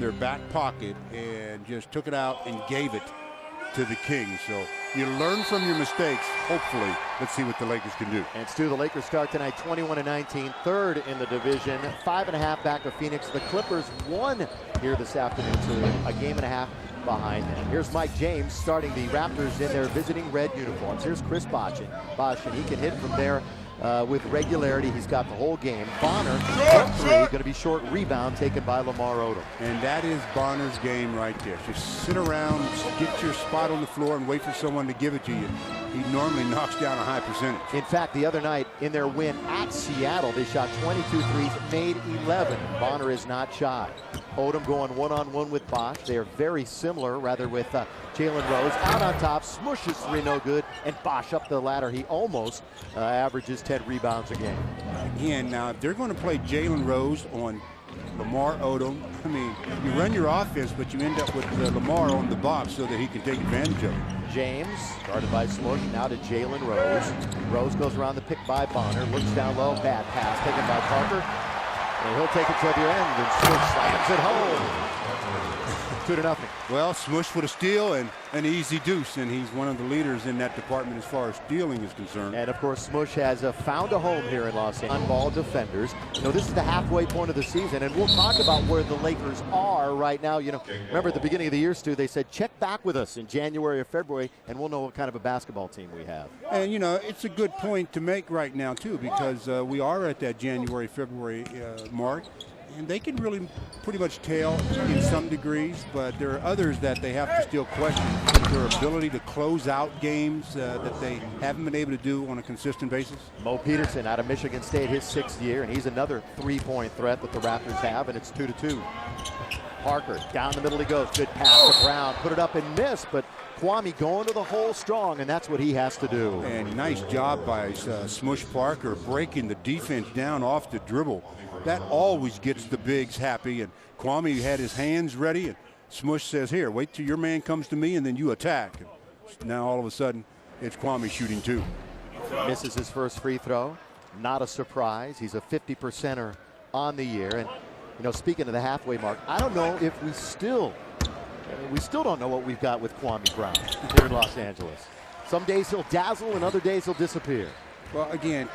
their back pocket and just took it out and gave it to the Kings. So you learn from your mistakes, hopefully. Let's see what the Lakers can do. And Stu, the Lakers start tonight 21-19, third in the division, 5.5 back of Phoenix. The Clippers won here this afternoon, so a game and a half behind them. Here's Mike James starting the Raptors in their visiting red uniforms. Here's Chris Bosh, and he can hit from there with regularity. He's got the whole game. Bonner, going to be short rebound taken by Lamar Odom. And that is Bonner's game right there. Just sit around, get your spot on the floor, and wait for someone to give it to you. He normally knocks down a high percentage. In fact, the other night in their win at Seattle, they shot 22 threes, made 11. Bonner is not shy. Odom going one-on-one with Bosh. They are very similar, rather, with Jalen Rose out on top, smushes three, no good, and Bosh up the ladder. He almost averages 10 rebounds a game. Again, now if they're going to play Jalen Rose on Lamar Odom, I mean, you run your offense, but you end up with Lamar on the box so that he can take advantage of it. James, guarded by Smush, now to Jalen Rose. Rose goes around the pick by Bonner, looks down low, bad pass taken by Parker. And he'll take it to the end, and Smush slams it home. 2-0. Well, Smush for the steal and an easy deuce, and he's one of the leaders in that department as far as stealing is concerned. And of course, Smush has found a home here in Los Angeles. On-ball defenders. You know, this is the halfway point of the season, and we'll talk about where the Lakers are right now. You know, remember at the beginning of the year, Stu, they said check back with us in January or February, and we'll know what kind of a basketball team we have. And you know, it's a good point to make right now too, because we are at that January, February mark. And they can really pretty much tell in some degrees, but there are others that they have to still question their ability to close out games that they haven't been able to do on a consistent basis. Mo Peterson out of Michigan State, his 6th year, and he's another three-point threat that the Raptors have, and it's 2-2. Parker, down the middle he goes. Good pass to Brown. Put it up and miss, but Kwame going to the hole strong, and that's what he has to do. And nice job by Smush Parker breaking the defense down off the dribble. That always gets the bigs happy, and Kwame had his hands ready, and Smush says, here, wait till your man comes to me, and then you attack. And now all of a sudden, it's Kwame shooting two. Misses his first free throw. Not a surprise. He's a 50%er on the year. And, you know, speaking of the halfway mark, I don't know if we still don't know what we've got with Kwame Brown here in Los Angeles. Some days he'll dazzle, and other days he'll disappear. Well, again,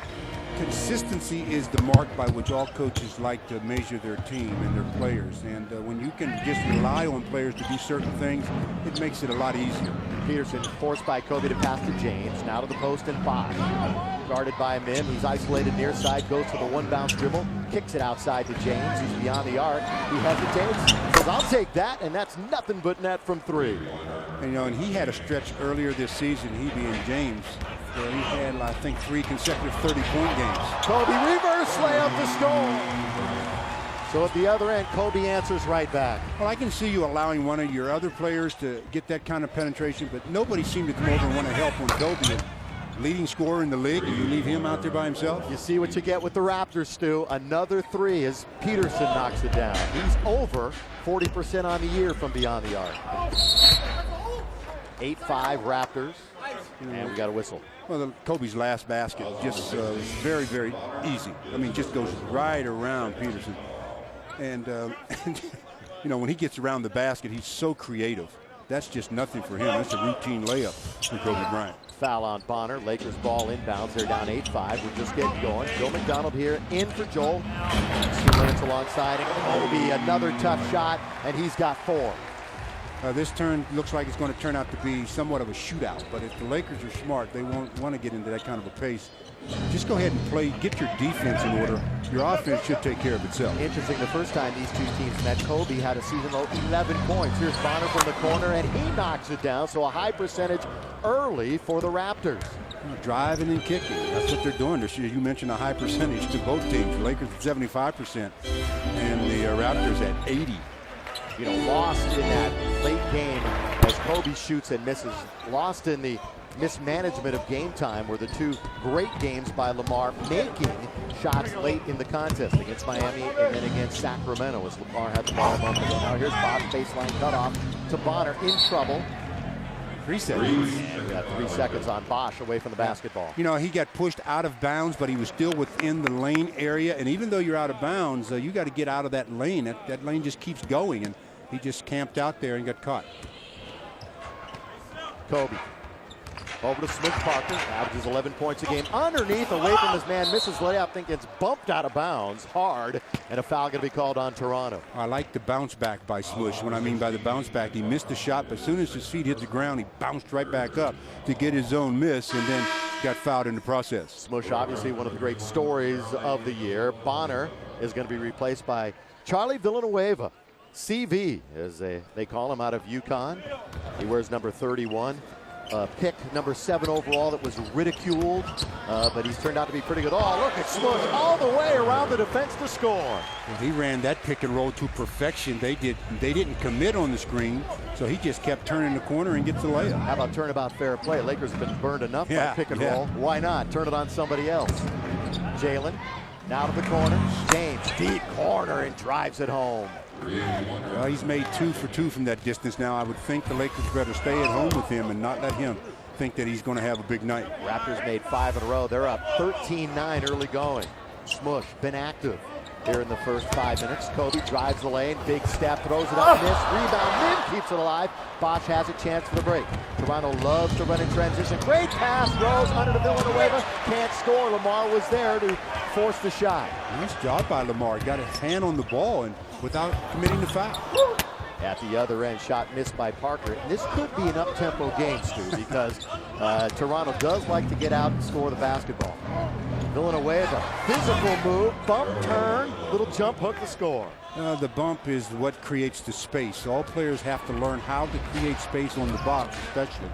consistency is the mark by which all coaches like to measure their team and their players. And when you can just rely on players to do certain things, it makes it a lot easier. Peterson forced by Kobe to pass to James. Now to the post and Bosh. Guarded by Mim. He's isolated near side. Goes to the one-bounce dribble. Kicks it outside to James. He's beyond the arc. He hesitates. Says, I'll take that. And that's nothing but net from three. And, you know, and he had a stretch earlier this season, he being James, where he had, I think, 3 consecutive 30-point games. Kobe reverse layup to score. So at the other end, Kobe answers right back. Well, I can see you allowing one of your other players to get that kind of penetration, but nobody seemed to come over and want to help when Kobe, leading scorer in the league, and you leave him out there by himself. You see what you get with the Raptors, Stu. Another 3 as Peterson knocks it down. He's over 40% on the year from beyond the arc. 8-5 Raptors, and we got a whistle. Well, Kobe's last basket just very, very easy. I mean, just goes right around Peterson. And, you know, when he gets around the basket, he's so creative. That's just nothing for him. That's a routine layup for Kobe Bryant. Foul on Bonner. Lakers ball inbounds. They're down 8-5. We're just getting going. Joe McDonald here in for Joel. 2 minutes alongside him. Kobe, another tough shot, and he's got 4. This turn looks like it's going to turn out to be somewhat of a shootout, but if the Lakers are smart, they won't want to get into that kind of a pace. Just go ahead and play, get your defense in order. Your offense should take care of itself. Interesting, the first time these two teams met, Kobe had a season-low 11 points. Here's Bonner from the corner, and he knocks it down, so a high percentage early for the Raptors. Driving and kicking, that's what they're doing this year. You mentioned a high percentage to both teams. The Lakers at 75%, and the Raptors at 80%. You know, lost in that late game as Kobe shoots and misses. Lost in the mismanagement of game time were the 2 great games by Lamar, making shots late in the contest against Miami and then against Sacramento as Lamar had the ball a moment ago. Now here's Bosh, baseline cutoff to Bonner, in trouble. 3 seconds. We got 3 seconds on Bosh away from the basketball. You know, he got pushed out of bounds, but he was still within the lane area. And even though you're out of bounds, you got to get out of that lane. That lane just keeps going. And He just camped out there and got caught. Kobe. Over to Smith Parker, averages 11 points a game. Underneath, away from his man, misses layup, think it's bumped out of bounds hard, and a foul going to be called on Toronto. I like the bounce back by Smush. What I mean by the bounce back, he missed the shot, but as soon as his feet hit the ground, he bounced right back up to get his own miss, and then got fouled in the process. Smush, obviously one of the great stories of the year. Bonner is going to be replaced by Charlie Villanueva. CV, as they call him, out of UConn. He wears number 31. Pick number 7 overall that was ridiculed, but he's turned out to be pretty good. Oh, look at Smush all the way around the defense to score. Well, he ran that pick and roll to perfection. They didn't commit on the screen, so he just kept turning the corner and gets the layup. How about turnabout fair play? Lakers have been burned enough by pick and roll. Why not? Turn it on somebody else. Jalen, now to the corner. James, deep corner, and drives it home. Well, he's made 2 for 2 from that distance now. I would think the Lakers better stay at home with him and not let him think that he's going to have a big night. Raptors made 5 in a row. They're up 13-9 early going. Smush been active here in the first 5 minutes. Kobe drives the lane, big step, throws it up, miss, rebound, Mim keeps it alive. Bosch has a chance for the break. Toronto loves to run in transition. Great pass, Rose under to Villanueva, can't score. Lamar was there to force the shot. Nice job by Lamar. Got his hand on the ball and without committing the foul. At the other end, shot missed by Parker. And this could be an up-tempo game, Stu, because Toronto does like to get out and score the basketball. Villanueva, physical move, bump, turn, little jump hook to score. The bump is what creates the space. All players have to learn how to create space on the box, especially.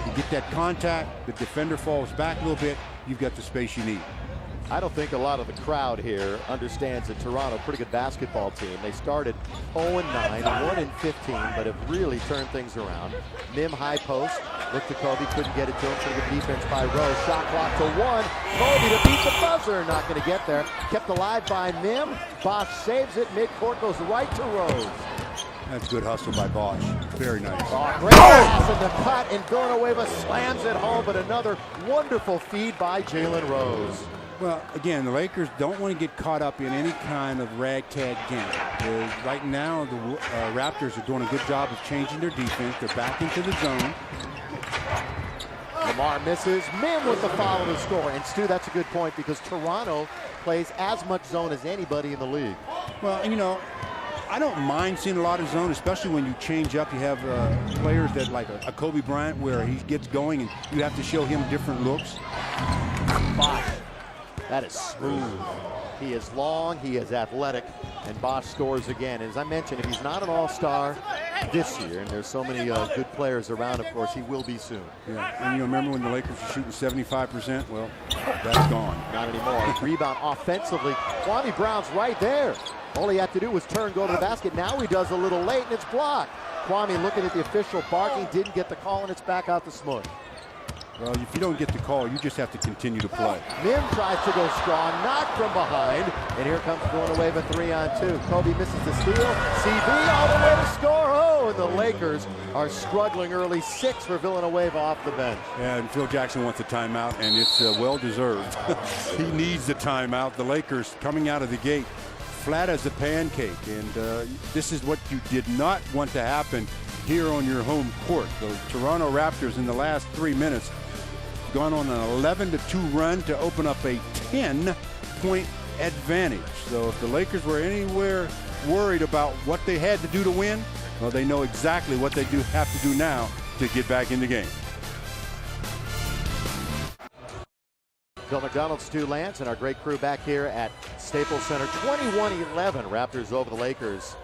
You get that contact, the defender falls back a little bit, you've got the space you need. I don't think a lot of the crowd here understands that Toronto, pretty good basketball team. They started 0-9, 1-15, but have really turned things around. Mim high post, looked to Kobe, couldn't get it to him. Pretty good defense by Rose. Shot clock to 1. Kobe to beat the buzzer, not going to get there. Kept alive by Mim. Bosch saves it. Midcourt goes right to Rose. That's good hustle by Bosch. Very nice. Oh, great pass in the cut, and Villanueva slams it home, but another wonderful feed by Jalen Rose. Well, again, the Lakers don't want to get caught up in any kind of ragtag game. Right now, the Raptors are doing a good job of changing their defense. They're back into the zone. Lamar misses. Mim with the follow to score. And Stu, that's a good point because Toronto plays as much zone as anybody in the league. Well, you know, I don't mind seeing a lot of zone, especially when you change up. You have players that like a Kobe Bryant where he gets going and you have to show him different looks. Bosch. That is smooth. He is long, he is athletic, and Bosch scores again. As I mentioned, if he's not an all-star this year, and there's so many good players around, of course, he will be soon. Yeah, and you remember when the Lakers were shooting 75%? Well, that's gone. Not anymore. Rebound offensively. Kwame Brown's right there. All he had to do was turn, go to the basket. Now he does a little late, and it's blocked. Kwame looking at the official, barking, didn't get the call, and it's back out to Smush. Well, if you don't get the call, you just have to continue to play. Mim tries to go strong, knocked from behind, and here comes Villanueva 3-on-2. Kobe misses the steal. CV all the way to score. Oh, and the Lakers are struggling early. 6 for Villanueva off the bench. Yeah, and Phil Jackson wants a timeout, and it's well-deserved. He needs the timeout. The Lakers coming out of the gate flat as a pancake, and this is what you did not want to happen here on your home court. The Toronto Raptors in the last 3 minutes gone on an 11-2 run to open up a 10-point advantage. So if the Lakers were anywhere worried about what they had to do to win, well, they know exactly what they have to do now to get back in the game. Bill McDonald, Stu Lance, and our great crew back here at Staples Center. 21-11 Raptors over the Lakers.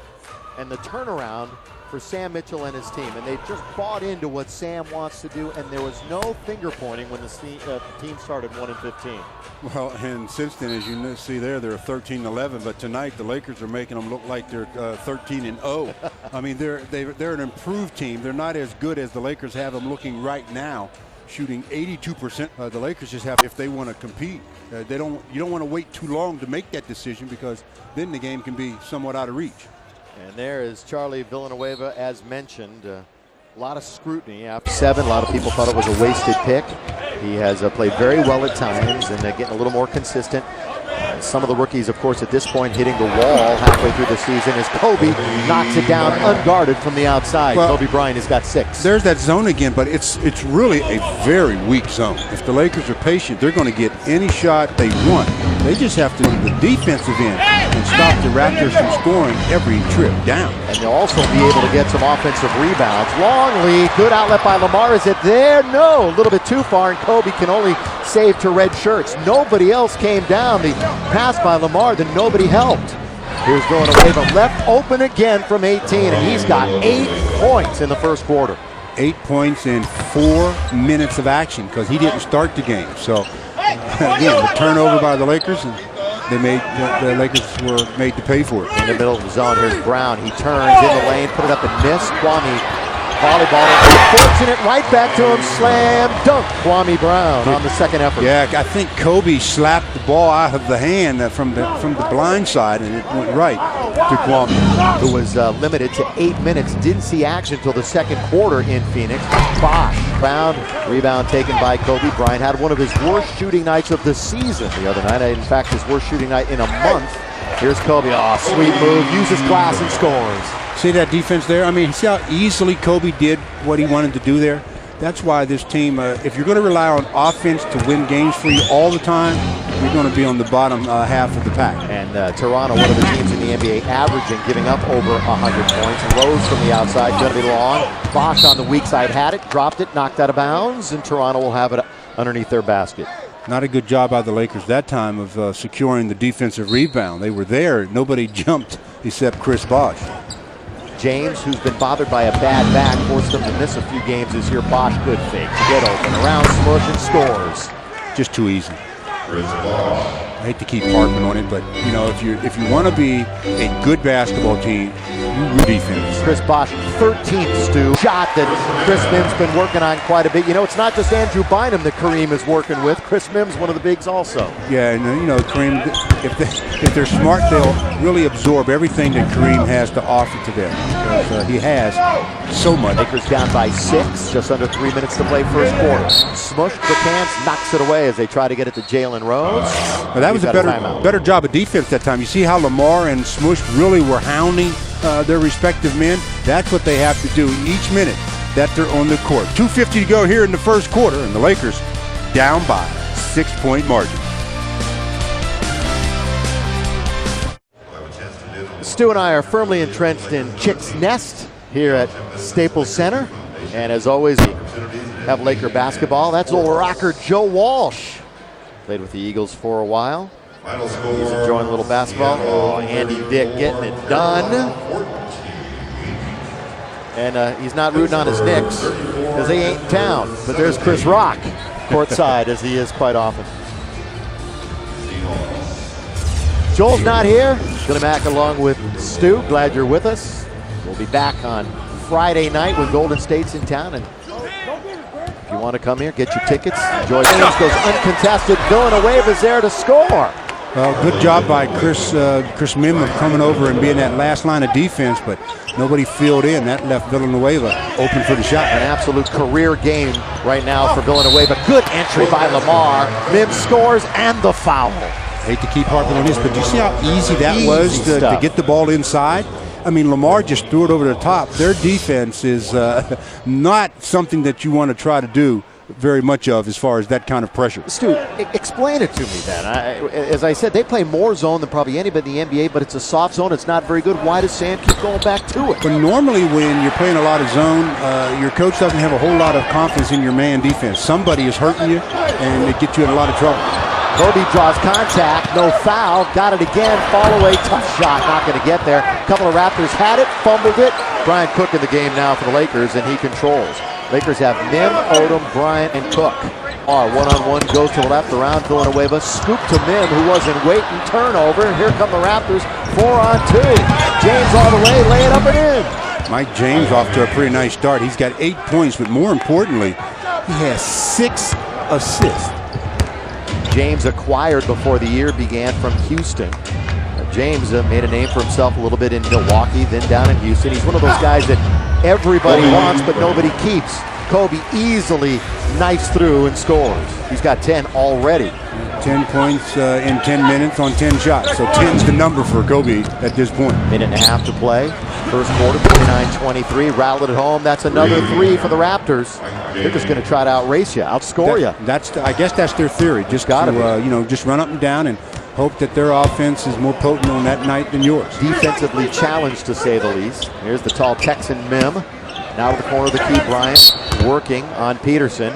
And the turnaround for Sam Mitchell and his team, and they've just bought into what Sam wants to do, and there was no finger pointing when the team started 1-15. Well, and since then, as you see there, they're 13-11, but tonight the Lakers are making them look like they're 13-0. I mean, they're an improved team. They're not as good as the Lakers have them looking right now, shooting 82%. The Lakers just have, if they want to compete, you don't want to wait too long to make that decision because then the game can be somewhat out of reach. And there is Charlie Villanueva, as mentioned. A lot of scrutiny after 7. A lot of people thought it was a wasted pick. He has played very well at times and getting a little more consistent. Some of the rookies, of course, at this point hitting the wall halfway through the season as Kobe knocks it down unguarded from the outside. Well, Kobe Bryant has got 6. There's that zone again, but it's really a very weak zone. If the Lakers are patient, they're going to get any shot they want. They just have to do the defensive end and stop the Raptors from scoring every trip down. And they'll also be able to get some offensive rebounds. Long lead, good outlet by Lamar. Is it there? No, a little bit too far, and Kobe can only save to red shirts. Nobody else came down. The pass by Lamar, then nobody helped. Here's Villanueva left open again from 18, and he's got 8 points in the first quarter. 8 points in 4 minutes of action because he didn't start the game. So again, the turnover by the Lakers, and the Lakers were made to pay for it. In the middle of the zone, here's Brown. He turns in the lane, put it up and miss. Kwame volleyball, fortunate, right back to him, slam dunk. Kwame Brown on the second effort. Yeah, I think Kobe slapped the ball out of the hand from the blind side, and it went right to Kwame, who was limited to 8 minutes. Didn't see action until the second quarter in Phoenix. Bosh found, rebound taken by Kobe. Bryant had one of his worst shooting nights of the season the other night. In fact, his worst shooting night in a month. Here's Kobe. Oh, sweet move. Uses glass and scores. See that defense there? I mean, see how easily Kobe did what he wanted to do there? That's why this team, if you're going to rely on offense to win games for you all the time, you're going to be on the bottom half of the pack. And Toronto, one of the teams in the NBA averaging, giving up over 100 points. Rose from the outside, going to be long. Bosh on the weak side had it, dropped it, knocked out of bounds, and Toronto will have it underneath their basket. Not a good job by the Lakers that time of securing the defensive rebound. They were there. Nobody jumped except Chris Bosh. James, who's been bothered by a bad back, forced him to miss a few games this year. Bosh, good fake to get open. Around Smush and scores. Just too easy. I hate to keep harping on it, but you know, if you want to be a good basketball team, you defense. Chris Bosh, 13th, Stu. Shot that Chris Mims been working on quite a bit. You know, it's not just Andrew Bynum that Kareem is working with. Chris Mims, one of the bigs also. Yeah, and you know, Kareem, if they're smart, they'll really absorb everything that Kareem has to offer to them, because he has so much. Lakers down by 6, just under 3 minutes to play first quarter. Smush the cans, knocks it away as they try to get it to Jalen Rose. Well, that was a better job of defense that time. You see how Lamar and Smush really were hounding their respective men? That's what they have to do each minute that they're on the court. 2:50 to go here in the first quarter, and the Lakers down by 6-point margin. Stu and I are firmly entrenched in Chick's Nest here at Staples Center. And as always, we have Laker basketball. That's old rocker Joe Walsh. Played with the Eagles for a while. He's enjoying a little basketball. Oh, Andy Dick getting it done. And he's not rooting on his Knicks because they ain't in town. But there's Chris Rock courtside, as he is quite often. Joel's not here. Gonna back along with Stu. Glad you're with us. We'll be back on Friday night when Golden State's in town. And if you want to come here, get your tickets. Enjoy. James goes uncontested. Villanueva's there to score. Well, good job by Chris Mims coming over and being that last line of defense, but nobody filled in. That left Villanueva open for the shot. An absolute career game right now for Villanueva. Good entry by Lamar. Mims scores and the foul. Hate to keep harping on this, but do you see how easy that was to get the ball inside? I mean, Lamar just threw it over the top. Their defense is not something that you want to try to do very much of as far as that kind of pressure. Stu, explain it to me then. As I said, they play more zone than probably anybody in the NBA, but it's a soft zone. It's not very good. Why does Sam keep going back to it? But normally when you're playing a lot of zone, your coach doesn't have a whole lot of confidence in your man defense. Somebody is hurting you, and it gets you in a lot of trouble. Kobe draws contact, no foul, got it again, fall away, tough shot, not going to get there. A couple of Raptors had it, fumbled it. Brian Cook in the game now for the Lakers, and he controls. Lakers have Mim, Odom, Bryant, and Cook. One-on-one goes to the left around Villanueva, scoop to Mim, who wasn't waiting, turnover, and here come the Raptors, 4-on-2. James all the way, lay it up and in. Mike James off to a pretty nice start. He's got 8 points, but more importantly, he has 6 assists. James acquired before the year began from Houston. James made a name for himself a little bit in Milwaukee, then down in Houston. He's one of those guys that everybody wants but nobody keeps. Kobe easily knifes through and scores. He's got 10 already. 10 points in 10 minutes on 10 shots. So 10's the number for Kobe at this point. Minute and a half to play. First quarter, 29-23. Rattled it home. That's another 3 for the Raptors. They're just going to try to outrace you, outscore you. I guess that's their theory. Just just run up and down and hope that their offense is more potent on that night than yours. Defensively challenged, to say the least. Here's the tall Texan Mim. Now to the corner of the key, Bryant working on Peterson,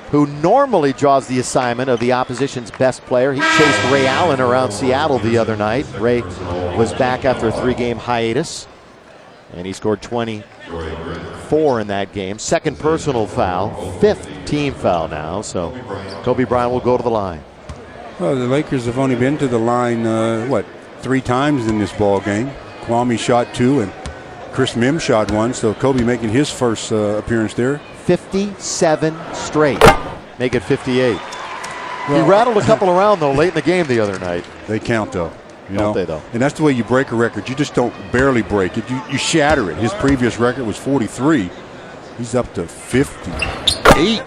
who normally draws the assignment of the opposition's best player. He chased Ray Allen around Seattle the other night. Ray was back after a 3-game hiatus, and he scored 24 in that game. Second personal foul, 5th team foul now, so Kobe Bryant will go to the line. Well, the Lakers have only been to the line, 3 times in this ball game. Kwame shot 2 and Chris Mim shot 1, so Kobe making his first appearance there. 57 straight. Make it 58. Well, he rattled a couple around, though, late in the game the other night. They count, though. Don't they, though? And that's the way you break a record. You just don't barely break it. You shatter it. His previous record was 43. He's up to 58.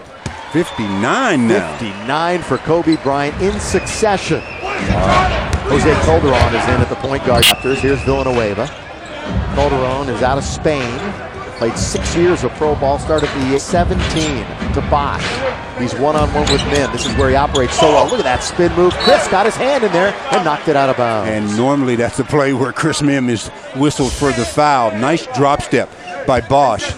59 now. 59 for Kobe Bryant in succession. Jose Calderon is in at the point guard. Here's Villanueva. Calderon is out of Spain. Played 6 years of pro ball. Started the 17 to Bosch. He's one-on-one with Mim. This is where he operates so well. Look at that spin move. Chris got his hand in there and knocked it out of bounds. And normally that's a play where Chris Mim is whistled for the foul. Nice drop step by Bosch.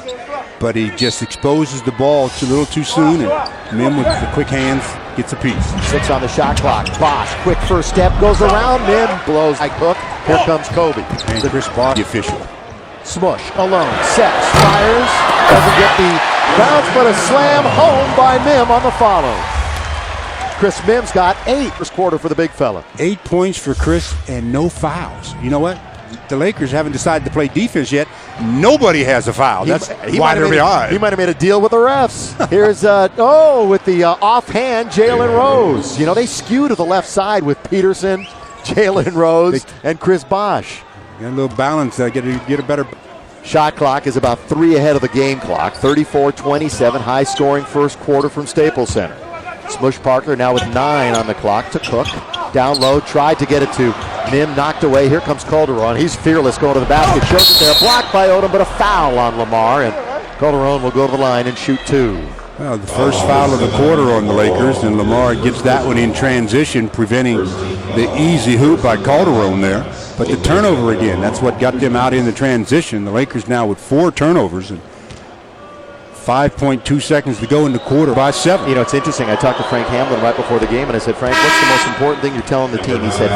But he just exposes the ball a little too soon, and Mim with the quick hands gets a piece. 6 on the shot clock. Bosch, quick first step, goes around. Mim blows by Cook. Here comes Kobe. And Chris Bosch, the official. Smush, alone, sets, fires, doesn't get the bounce, but a slam home by Mim on the follow. Chris Mim's got 8 first quarter for the big fella. 8 points for Chris and no fouls. You know what? The Lakers haven't decided to play defense yet. Nobody has a foul. That's why they're behind. He might have made a deal with the refs. Here's, with the offhand, Jalen Rose. You know, they skew to the left side with Peterson, Jalen Rose, and Chris Bosch. Got a little balance. Get a better. Shot clock is about 3 ahead of the game clock. 34-27, high-scoring first quarter from Staples Center. Smush Parker now with 9 on the clock to Cook. Down low, tried to get it to Mim, knocked away. Here comes Calderon. He's fearless going to the basket. Shows it there. Blocked by Odom, but a foul on Lamar. And Calderon will go to the line and shoot 2. Well, the first foul of the quarter on the Lakers, and Lamar gets that one in transition, preventing the easy hoop by Calderon there. But the turnover again, that's what got them out in the transition. The Lakers now with 4 turnovers and 5.2 seconds to go in the quarter by 7. You know, it's interesting. I talked to Frank Hamlin right before the game, and I said, Frank, what's the most important thing you're telling the team? He said,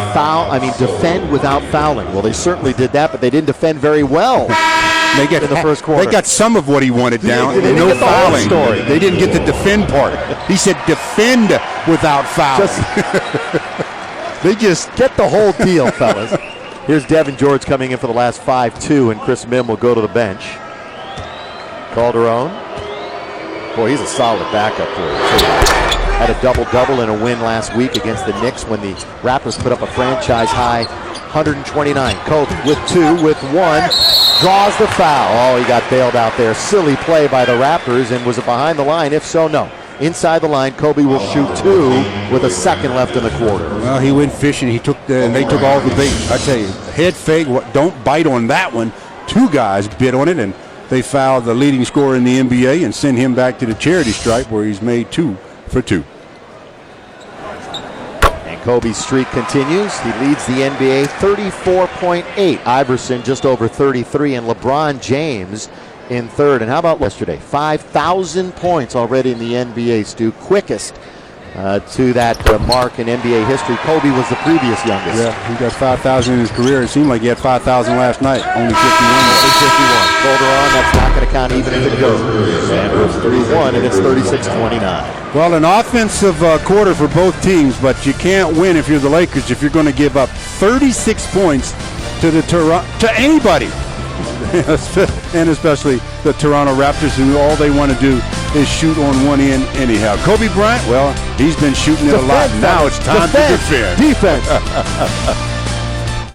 defend without fouling. Well, they certainly did that, but they didn't defend very well in the first quarter. They got some of what he wanted down, and no fouling. They didn't get the defend part. He said defend without fouling. They just get the whole deal, fellas. Here's Devin George coming in for the last 5-2, and Chris Mim will go to the bench. Calderon. Boy, he's a solid backup for him. Had a double-double in a win last week against the Knicks when the Raptors put up a franchise-high 129. Kobe with 2, with 1. Draws the foul. Oh, he got bailed out there. Silly play by the Raptors, and was it behind the line? If so, no. Inside the line, Kobe will shoot 2 with a second left in the quarter. Well, he went fishing. They took all the bait. I tell you, head fake. Don't bite on that one. 2 guys bit on it, and they fouled the leading scorer in the NBA and send him back to the charity stripe where he's made 2 for 2. And Kobe's streak continues. He leads the NBA 34.8. Iverson just over 33, and LeBron James in third. And how about yesterday? 5,000 points already in the NBA, Stu. Quickest to that mark in NBA history. Kobe was the previous youngest. Yeah, he got 5,000 in his career. It seemed like he had 5,000 last night. Only 51. Calderon, that's not going to count even if it goes. Sanders 31, and it's 36-29. Well, an offensive quarter for both teams, but you can't win if you're the Lakers if you're going to give up 36 points to anybody. And especially the Toronto Raptors, who all they want to do is shoot on one end anyhow. Kobe Bryant, well, he's been shooting it a lot. Now it's time to defend. Defense.